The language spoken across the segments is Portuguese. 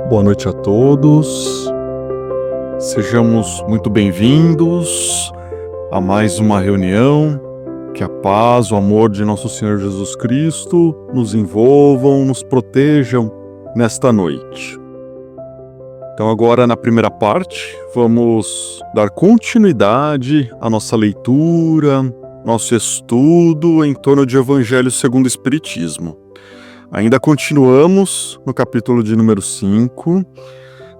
Boa noite a todos, sejamos muito bem-vindos a mais uma reunião. Que a paz, o amor de nosso Senhor Jesus Cristo nos envolvam, nos protejam nesta noite. Então agora na primeira parte, vamos dar continuidade à nossa leitura, nosso estudo em torno de Evangelho segundo o Espiritismo. Ainda continuamos no capítulo de número 5,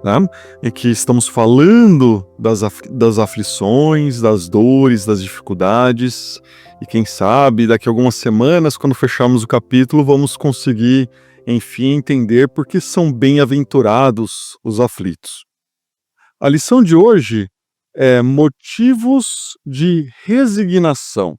né, em que estamos falando das aflições, das dores, das dificuldades, e quem sabe daqui a algumas semanas, quando fecharmos o capítulo, vamos conseguir, enfim, entender por que são bem-aventurados os aflitos. A lição de hoje é motivos de resignação.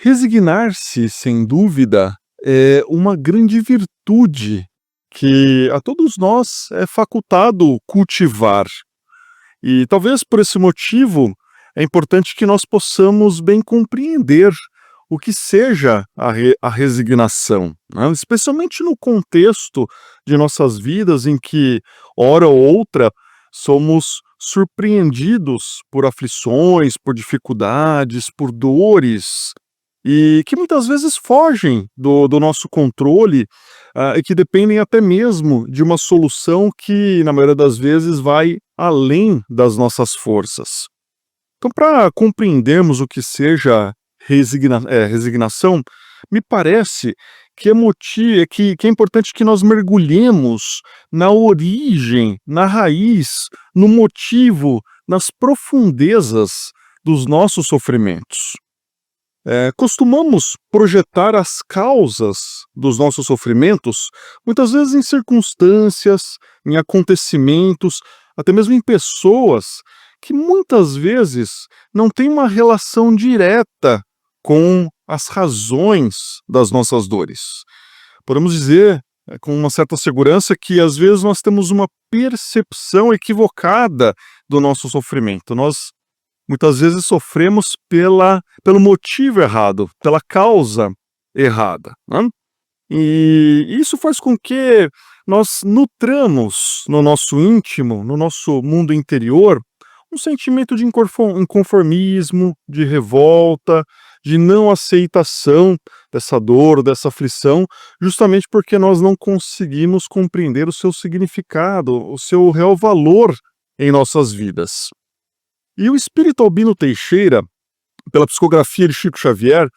Resignar-se, sem dúvida, é uma grande virtude que a todos nós é facultado cultivar. E talvez por esse motivo é importante que nós possamos bem compreender o que seja a resignação, né? Especialmente no contexto de nossas vidas em que, hora ou outra, somos surpreendidos por aflições, por dificuldades, por dores, e que muitas vezes fogem do nosso controle, e que dependem até mesmo de uma solução que, na maioria das vezes, vai além das nossas forças. Então, para compreendermos o que seja resignação, me parece que é importante que nós mergulhemos na origem, na raiz, no motivo, nas profundezas dos nossos sofrimentos. Costumamos projetar as causas dos nossos sofrimentos, muitas vezes em circunstâncias, em acontecimentos, até mesmo em pessoas que muitas vezes não têm uma relação direta com as razões das nossas dores. Podemos dizer, com uma certa segurança, que às vezes nós temos uma percepção equivocada do nosso sofrimento. Nós muitas vezes sofremos pelo motivo errado, pela causa errada, né? E isso faz com que nós nutramos no nosso íntimo, no nosso mundo interior, um sentimento de inconformismo, de revolta, de não aceitação dessa dor, dessa aflição, justamente porque nós não conseguimos compreender o seu significado, o seu real valor em nossas vidas. E o espírito Albino Teixeira, pela psicografia de Chico Xavier,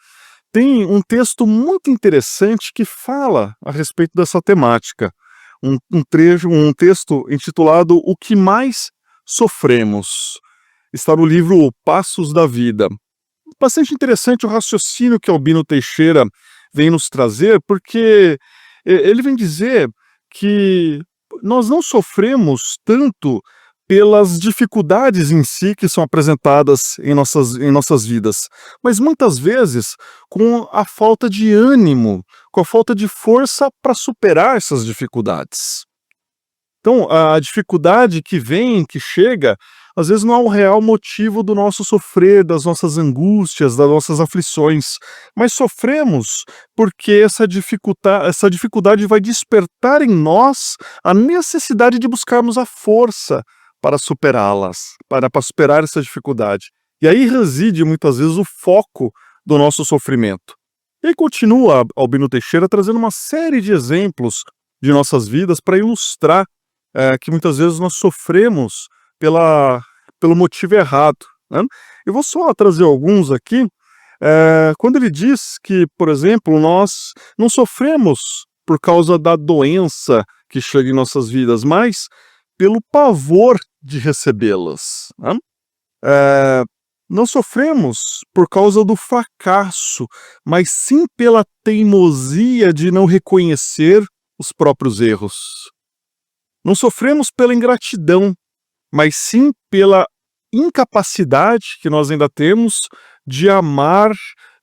tem um texto muito interessante que fala a respeito dessa temática. Um texto intitulado O que mais sofremos. Está no livro Passos da Vida. Bastante interessante o raciocínio que Albino Teixeira vem nos trazer, porque ele vem dizer que nós não sofremos tanto pelas dificuldades em si que são apresentadas em nossas vidas, mas muitas vezes com a falta de ânimo, com a falta de força para superar essas dificuldades. Então, a dificuldade que vem, que chega, às vezes não é o real motivo do nosso sofrer, das nossas angústias, das nossas aflições, mas sofremos porque essa dificuldade vai despertar em nós a necessidade de buscarmos a força para superá-las, para superar essa dificuldade. E aí reside muitas vezes o foco do nosso sofrimento. E aí continua Albino Teixeira trazendo uma série de exemplos de nossas vidas para ilustrar que muitas vezes nós sofremos pelo motivo errado, né? Eu vou só trazer alguns aqui. Quando ele diz que, por exemplo, nós não sofremos por causa da doença que chega em nossas vidas, mas pelo pavor de recebê-las, né? Não sofremos por causa do fracasso, mas sim pela teimosia de não reconhecer os próprios erros. Não sofremos pela ingratidão, mas sim pela incapacidade que nós ainda temos de amar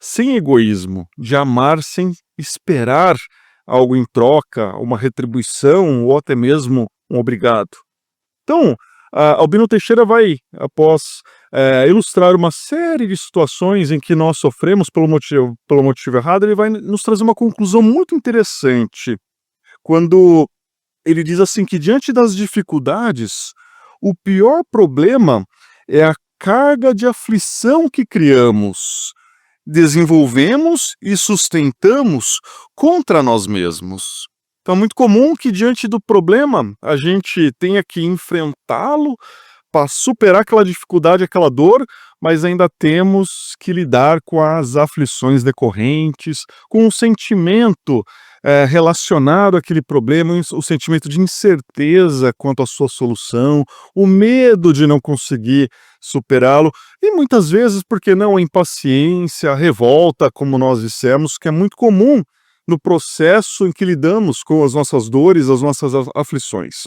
sem egoísmo, de amar sem esperar algo em troca, uma retribuição ou até mesmo um obrigado. Então, Albino Teixeira vai, após ilustrar uma série de situações em que nós sofremos pelo motivo errado, ele vai nos trazer uma conclusão muito interessante. Quando Ele diz assim que diante das dificuldades, o pior problema é a carga de aflição que criamos, desenvolvemos e sustentamos contra nós mesmos. Então é muito comum que diante do problema a gente tenha que enfrentá-lo para superar aquela dificuldade, aquela dor, mas ainda temos que lidar com as aflições decorrentes, com o sentimento relacionado àquele problema, o sentimento de incerteza quanto à sua solução, o medo de não conseguir superá-lo, e muitas vezes, por que não, a impaciência, a revolta, como nós dissemos, que é muito comum no processo em que lidamos com as nossas dores, as nossas aflições.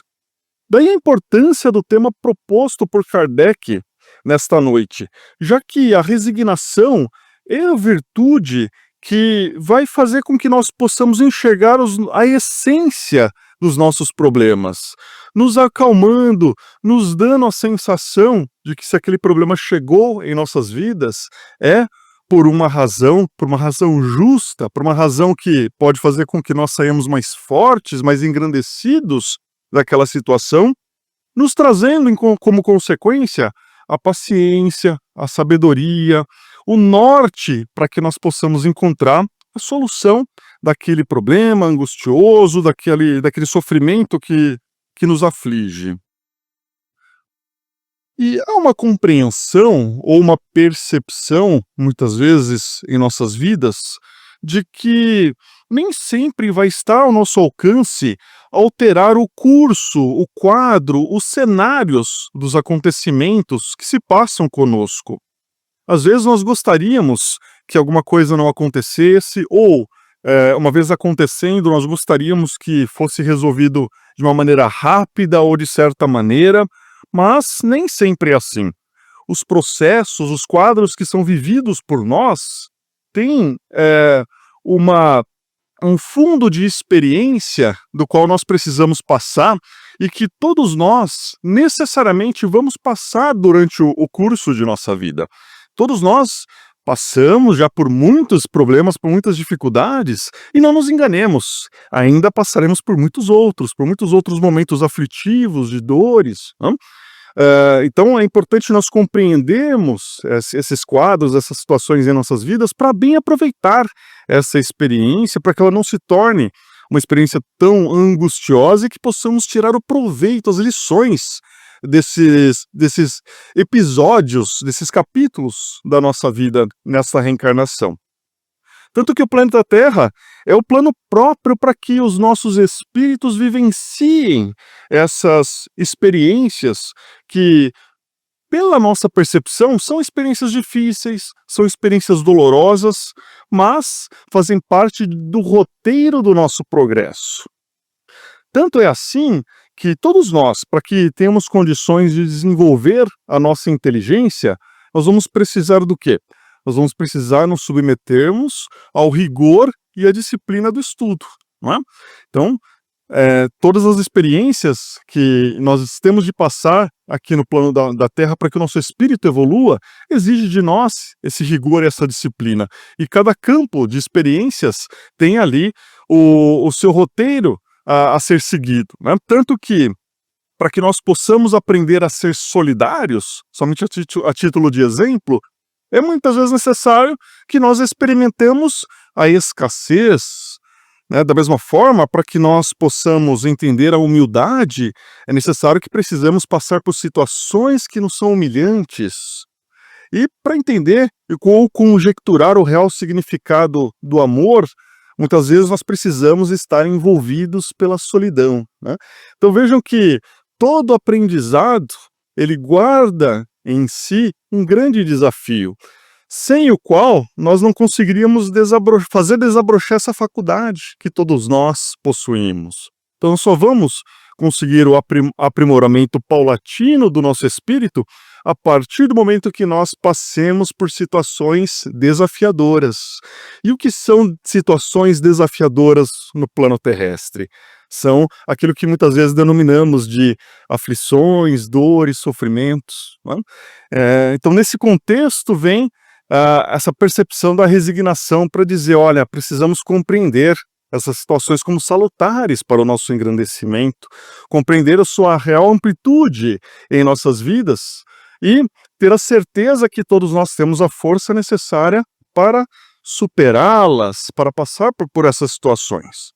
Daí a importância do tema proposto por Kardec nesta noite, já que a resignação é a virtude que vai fazer com que nós possamos enxergar a essência dos nossos problemas, nos acalmando, nos dando a sensação de que se aquele problema chegou em nossas vidas, é por uma razão justa, por uma razão que pode fazer com que nós saímos mais fortes, mais engrandecidos daquela situação, nos trazendo como consequência a paciência, a sabedoria, o norte para que nós possamos encontrar a solução daquele problema angustioso, daquele sofrimento que nos aflige. E há uma compreensão ou uma percepção, muitas vezes em nossas vidas, de que nem sempre vai estar ao nosso alcance alterar o curso, o quadro, os cenários dos acontecimentos que se passam conosco. Às vezes nós gostaríamos que alguma coisa não acontecesse, ou, uma vez acontecendo, nós gostaríamos que fosse resolvido de uma maneira rápida ou de certa maneira, mas nem sempre é assim. Os processos, os quadros que são vividos por nós têm um fundo de experiência do qual nós precisamos passar e que todos nós necessariamente vamos passar durante o curso de nossa vida. Todos nós passamos já por muitos problemas, por muitas dificuldades, e não nos enganemos, ainda passaremos por muitos outros momentos aflitivos, de dores, não? Então é importante nós compreendermos esses quadros, essas situações em nossas vidas para bem aproveitar essa experiência, para que ela não se torne uma experiência tão angustiosa e que possamos tirar o proveito, as lições desses episódios, desses capítulos da nossa vida nessa reencarnação. Tanto que o planeta Terra é o plano próprio para que os nossos espíritos vivenciem essas experiências que, pela nossa percepção, são experiências difíceis, são experiências dolorosas, mas fazem parte do roteiro do nosso progresso. Tanto é assim que todos nós, para que tenhamos condições de desenvolver a nossa inteligência, nós vamos precisar do quê? Nós vamos precisar nos submetermos ao rigor e à disciplina do estudo, não é? Então, todas as experiências que nós temos de passar aqui no plano da Terra para que o nosso espírito evolua, exige de nós esse rigor e essa disciplina. E cada campo de experiências tem ali o seu roteiro a ser seguido, né? Tanto que, para que nós possamos aprender a ser solidários, somente a título de exemplo, é muitas vezes necessário que nós experimentemos a escassez, né? Da mesma forma, para que nós possamos entender a humildade, é necessário que precisamos passar por situações que nos são humilhantes. E para entender ou conjecturar o real significado do amor, muitas vezes nós precisamos estar envolvidos pela solidão, né? Então vejam que todo aprendizado, ele guarda em si um grande desafio, sem o qual nós não conseguiríamos fazer desabrochar essa faculdade que todos nós possuímos. Então só vamos conseguir o aprimoramento paulatino do nosso espírito a partir do momento que nós passemos por situações desafiadoras. E o que são situações desafiadoras no plano terrestre? São aquilo que muitas vezes denominamos de aflições, dores, sofrimentos, não é? Então, nesse contexto, vem essa percepção da resignação para dizer, olha, precisamos compreender essas situações como salutares para o nosso engrandecimento, compreender a sua real amplitude em nossas vidas e ter a certeza que todos nós temos a força necessária para superá-las, para passar por essas situações.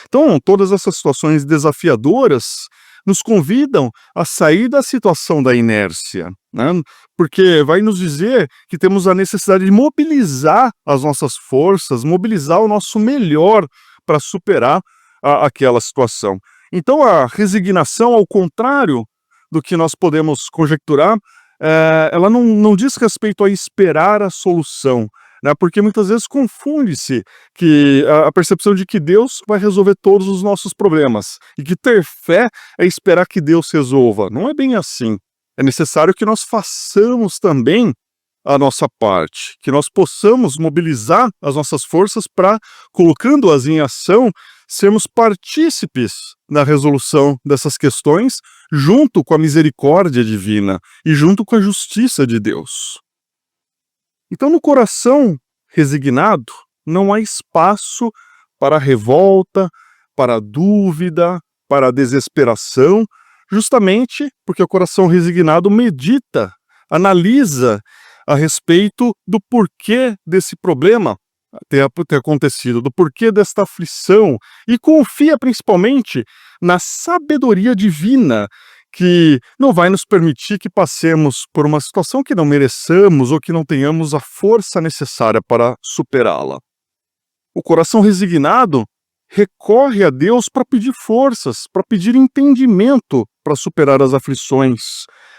Então, todas essas situações desafiadoras nos convidam a sair da situação da inércia, né? Porque vai nos dizer que temos a necessidade de mobilizar as nossas forças, mobilizar o nosso melhor para superar aquela situação. Então, a resignação, ao contrário do que nós podemos conjecturar, ela não diz respeito a esperar a solução, né? Porque muitas vezes confunde-se que a percepção de que Deus vai resolver todos os nossos problemas e que ter fé é esperar que Deus resolva. Não é bem assim. É necessário que nós façamos também a nossa parte, que nós possamos mobilizar as nossas forças para, colocando-as em ação, sermos partícipes na resolução dessas questões, junto com a misericórdia divina e junto com a justiça de Deus. Então, no coração resignado, não há espaço para a revolta, para a dúvida, para a desesperação, justamente porque o coração resignado medita, analisa a respeito do porquê desse problema ter acontecido, do porquê desta aflição, e confia principalmente na sabedoria divina, que não vai nos permitir que passemos por uma situação que não mereçamos ou que não tenhamos a força necessária para superá-la. O coração resignado recorre a Deus para pedir forças, para pedir entendimento para superar as aflições,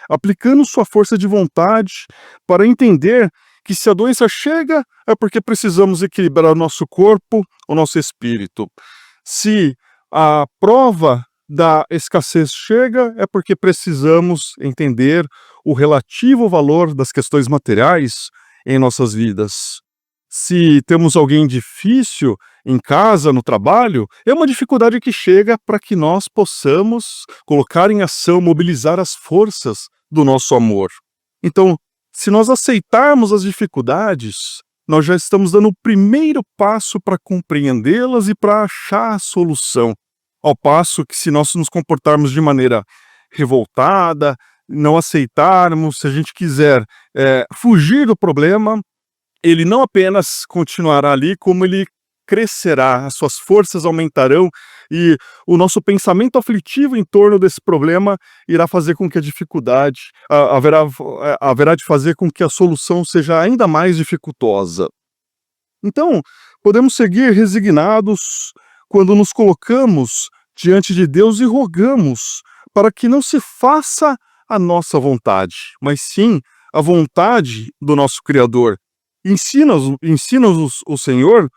aplicando sua força de vontade para entender que se a doença chega é porque precisamos equilibrar o nosso corpo, o nosso espírito. Se a prova da escassez chega é porque precisamos entender o relativo valor das questões materiais em nossas vidas. Se temos alguém difícil em casa, no trabalho, é uma dificuldade que chega para que nós possamos colocar em ação, mobilizar as forças do nosso amor. Então, se nós aceitarmos as dificuldades, nós já estamos dando o primeiro passo para compreendê-las e para achar a solução. Ao passo que, se nós nos comportarmos de maneira revoltada, não aceitarmos, se a gente quiser fugir do problema, ele não apenas continuará ali, como ele crescerá, as suas forças aumentarão e o nosso pensamento aflitivo em torno desse problema irá fazer com que a dificuldade, haverá de fazer com que a solução seja ainda mais dificultosa. Então, podemos seguir resignados quando nos colocamos diante de Deus e rogamos para que não se faça a nossa vontade, mas sim a vontade do nosso Criador. Ensina-nos o Senhor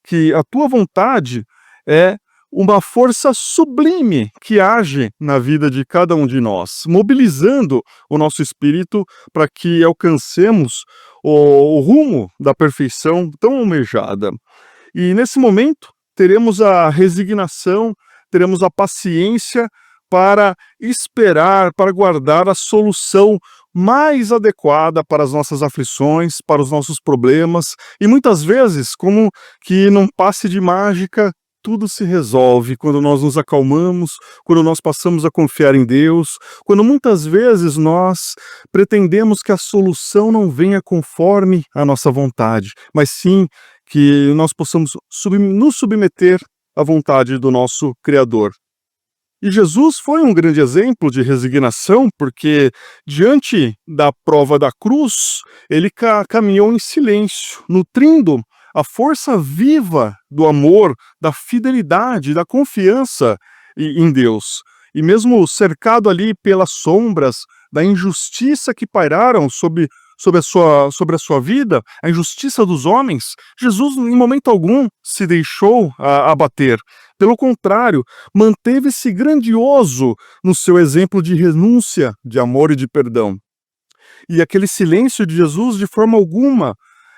que a tua vontade é uma força sublime que age na vida de cada um de nós, mobilizando o nosso espírito para que alcancemos o rumo da perfeição tão almejada. E nesse momento teremos a resignação, teremos a paciência para esperar, para guardar a solução mais adequada para as nossas aflições, para os nossos problemas, e muitas vezes, como que num passe de mágica, tudo se resolve quando nós nos acalmamos, quando nós passamos a confiar em Deus, quando muitas vezes nós pretendemos que a solução não venha conforme a nossa vontade, mas sim que nós possamos nos submeter à vontade do nosso Criador. E Jesus foi um grande exemplo de resignação, porque diante da prova da cruz, ele caminhou em silêncio, nutrindo a força viva do amor, da fidelidade, da confiança em Deus. E mesmo cercado ali pelas sombras da injustiça que pairaram sobre a sua vida, a injustiça dos homens, Jesus em momento algum se deixou abater. Pelo contrário, manteve-se grandioso no seu exemplo de renúncia, de amor e de perdão. E aquele silêncio de Jesus, de forma alguma,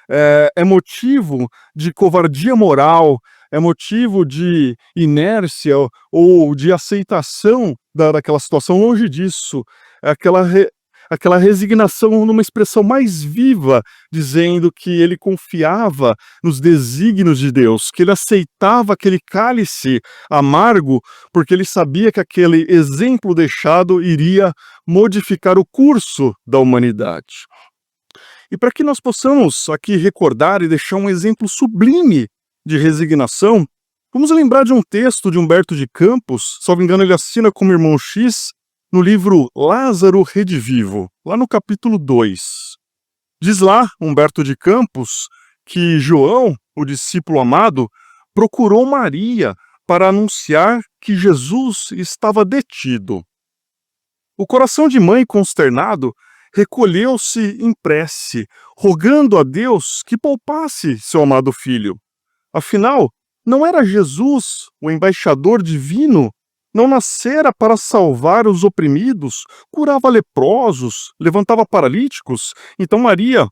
é motivo de covardia moral, é motivo de inércia ou de aceitação daquela situação. Longe disso, aquela resignação numa expressão mais viva, dizendo que ele confiava nos desígnios de Deus, que ele aceitava aquele cálice amargo, porque ele sabia que aquele exemplo deixado iria modificar o curso da humanidade. E para que nós possamos aqui recordar e deixar um exemplo sublime de resignação, vamos lembrar de um texto de Humberto de Campos, salvo engano ele assina como Irmão X, no livro Lázaro Redivivo, lá no capítulo 2. Diz lá, Humberto de Campos, que João, o discípulo amado, procurou Maria para anunciar que Jesus estava detido. O coração de mãe consternado recolheu-se em prece, rogando a Deus que poupasse seu amado filho. Afinal, não era Jesus, o embaixador divino? Não nascera para salvar os oprimidos, curava leprosos, levantava paralíticos? Então Maria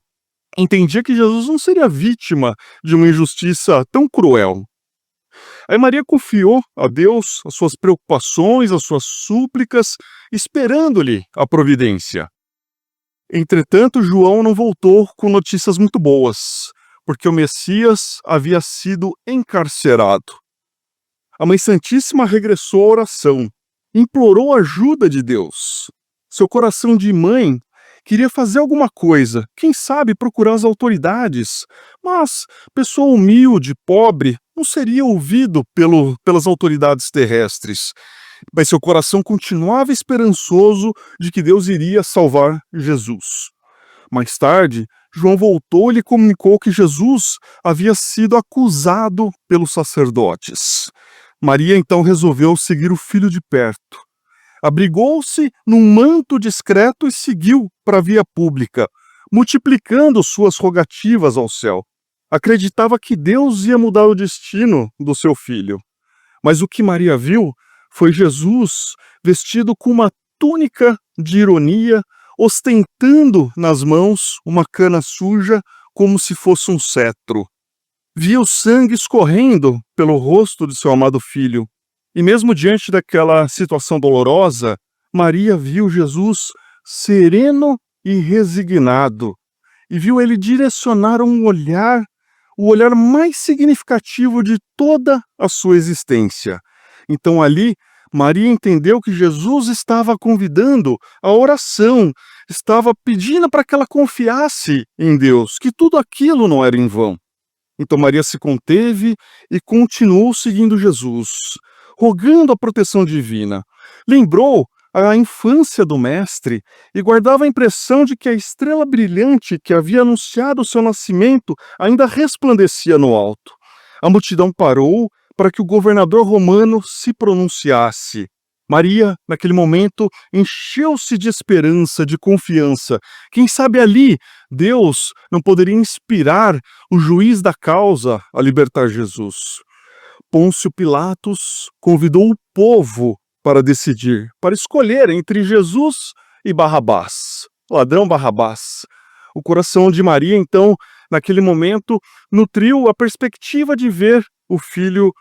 entendia que Jesus não seria vítima de uma injustiça tão cruel. Aí Maria confiou a Deus as suas preocupações, as suas súplicas, esperando-lhe a providência. Entretanto, João não voltou com notícias muito boas, porque o Messias havia sido encarcerado. A Mãe Santíssima regressou à oração, implorou a ajuda de Deus. Seu coração de mãe queria fazer alguma coisa, quem sabe procurar as autoridades, mas pessoa humilde, pobre, não seria ouvido pelas autoridades terrestres. Mas seu coração continuava esperançoso de que Deus iria salvar Jesus. Mais tarde, João voltou e lhe comunicou que Jesus havia sido acusado pelos sacerdotes. Maria então resolveu seguir o filho de perto. Abrigou-se num manto discreto e seguiu para a via pública, multiplicando suas rogativas ao céu. Acreditava que Deus ia mudar o destino do seu filho. Mas o que Maria viu foi Jesus vestido com uma túnica de ironia, ostentando nas mãos uma cana suja como se fosse um cetro. Via o sangue escorrendo pelo rosto de seu amado filho. E mesmo diante daquela situação dolorosa, Maria viu Jesus sereno e resignado. E viu ele direcionar um olhar, o olhar mais significativo de toda a sua existência. Então ali, Maria entendeu que Jesus estava convidando a oração, estava pedindo para que ela confiasse em Deus, que tudo aquilo não era em vão. Então Maria se conteve e continuou seguindo Jesus, rogando a proteção divina. Lembrou a infância do Mestre e guardava a impressão de que a estrela brilhante que havia anunciado o seu nascimento ainda resplandecia no alto. A multidão parou para que o governador romano se pronunciasse. Maria, naquele momento, encheu-se de esperança, de confiança. Quem sabe ali Deus não poderia inspirar o juiz da causa a libertar Jesus. Pôncio Pilatos convidou o povo para decidir, para escolher entre Jesus e Barrabás, ladrão Barrabás. O coração de Maria, então, naquele momento, nutriu a perspectiva de ver o filho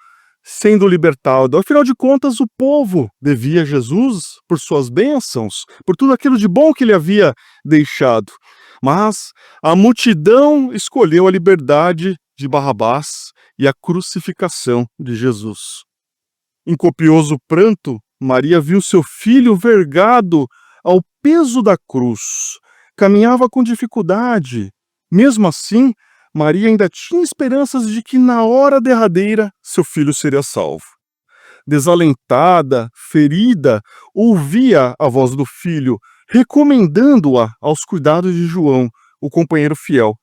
sendo libertado. Afinal de contas, o povo devia a Jesus por suas bênçãos, por tudo aquilo de bom que ele havia deixado. Mas a multidão escolheu a liberdade de Barrabás e a crucificação de Jesus. Em copioso pranto, Maria viu seu filho vergado ao peso da cruz. Caminhava com dificuldade. Mesmo assim, Maria ainda tinha esperanças de que na hora derradeira seu filho seria salvo. Desalentada, ferida, ouvia a voz do filho, recomendando-a aos cuidados de João, o companheiro fiel.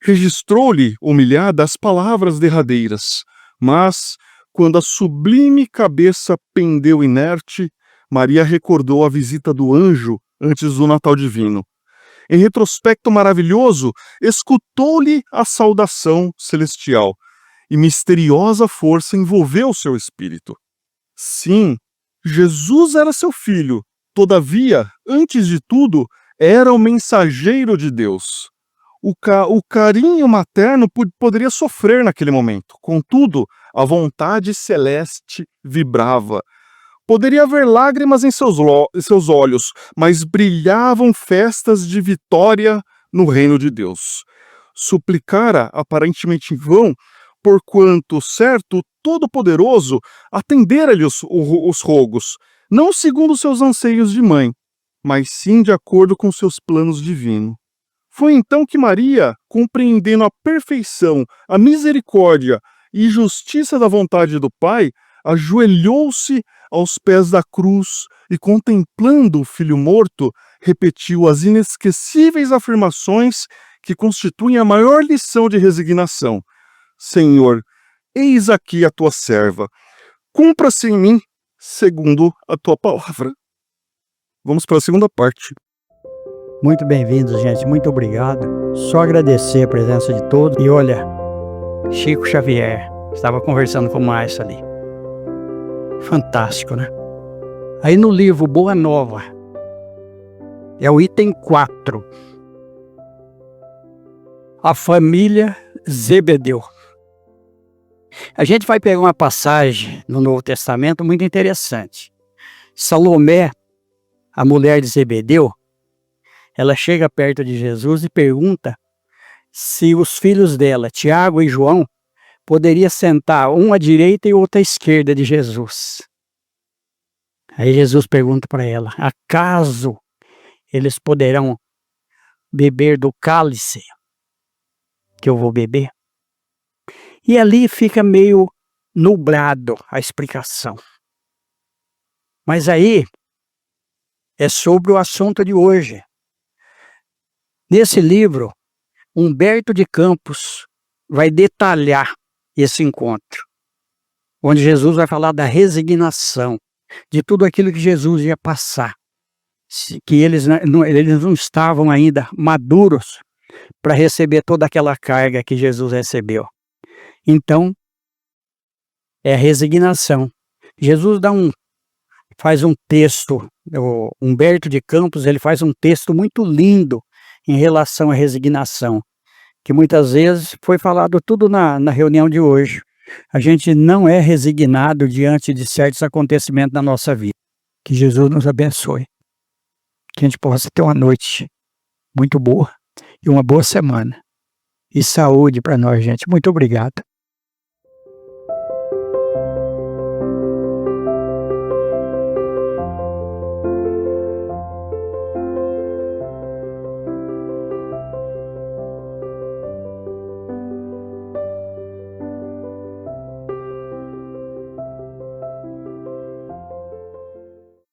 Registrou-lhe, humilhada, as palavras derradeiras, mas, quando a sublime cabeça pendeu inerte, Maria recordou a visita do anjo antes do Natal divino. Em retrospecto maravilhoso, escutou-lhe a saudação celestial, e misteriosa força envolveu seu espírito. Sim, Jesus era seu filho, todavia, antes de tudo, era o mensageiro de Deus. O carinho materno poderia sofrer naquele momento, contudo, a vontade celeste vibrava. Poderia haver lágrimas em seus olhos, mas brilhavam festas de vitória no reino de Deus. Suplicara aparentemente em vão, porquanto, certo, o Todo-Poderoso atendera-lhe os rogos, não segundo seus anseios de mãe, mas sim de acordo com seus planos divinos. Foi então que Maria, compreendendo a perfeição, a misericórdia e justiça da vontade do Pai, ajoelhou-se aos pés da cruz e, contemplando o filho morto, repetiu as inesquecíveis afirmações que constituem a maior lição de resignação. Senhor, eis aqui a tua serva. Cumpra-se em mim segundo a tua palavra. Vamos para a segunda parte. Muito bem-vindos, gente. Muito obrigado. Só agradecer a presença de todos. E olha, Chico Xavier estava conversando com o Márcio ali. Fantástico, né? Aí no livro Boa Nova, é o item 4. A família Zebedeu. A gente vai pegar uma passagem no Novo Testamento muito interessante. Salomé, a mulher de Zebedeu, ela chega perto de Jesus e pergunta se os filhos dela, Tiago e João, poderiam sentar um à direita e outro à esquerda de Jesus. Aí Jesus pergunta para ela: acaso eles poderão beber do cálice que eu vou beber? E ali fica meio nublado a explicação. Mas aí é sobre o assunto de hoje. Nesse livro, Humberto de Campos vai detalhar esse encontro, onde Jesus vai falar da resignação, de tudo aquilo que Jesus ia passar, que eles não estavam ainda maduros para receber toda aquela carga que Jesus recebeu. Então, é a resignação. Jesus faz um texto, o Humberto de Campos, ele faz um texto muito lindo em relação à resignação, que muitas vezes foi falado tudo na reunião de hoje. A gente não é resignado diante de certos acontecimentos na nossa vida. Que Jesus nos abençoe. Que a gente possa ter uma noite muito boa e uma boa semana. E saúde para nós, gente. Muito obrigado.